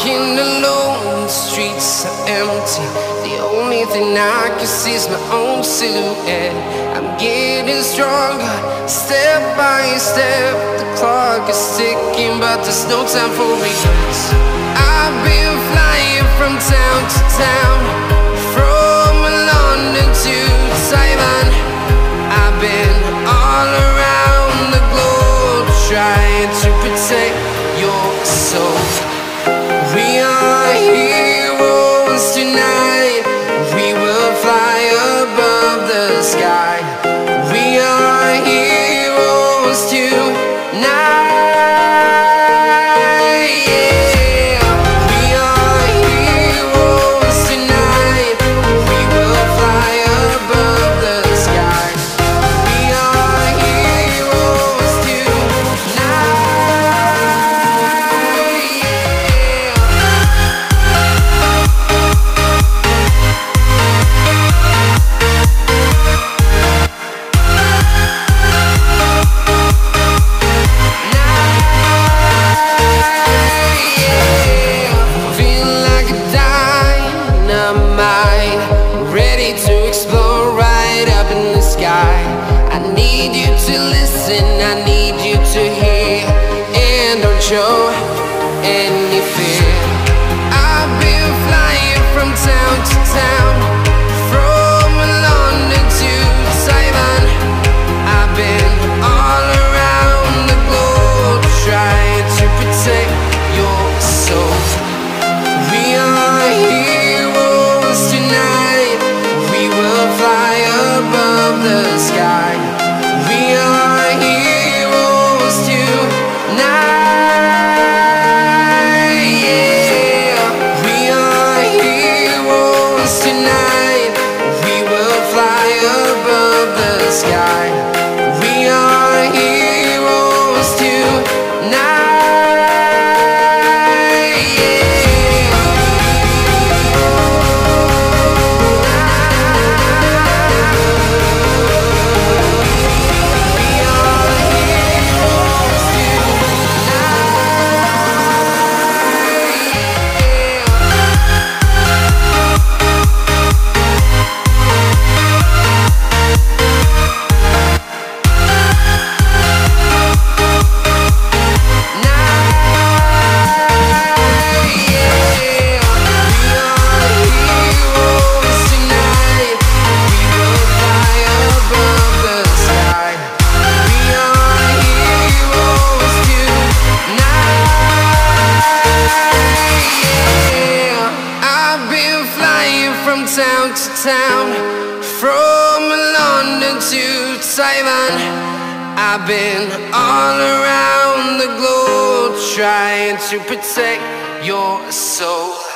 walking alone, the streets are empty. The only thing I can see is my own silhouette. I'm getting stronger, step by step. The clock is ticking, but there's no time for regrets. I've been flying from town to town, from London to Taiwan. I've been all around the globe, trying to protect your soul. We are heroes tonight. We will fly above the sky. We are heroes tonight. Yeah. We are heroes tonight. We will fly above the sky. We are heroes tonight. Ready to explore right up in the sky. I need you to listen, I need you to hear, and don't show any fear. I've been flying from town to town, from London to Taiwan. I've been all around the globe, trying to protect your soul. We are heroes tonight. We will fly above the sky. We are heroes tonight. Yeah. We are heroes tonight. We will fly above the sky. We are heroes tonight. From town to town, from London to Taiwan. I've been all around the globe, trying to protect your soul.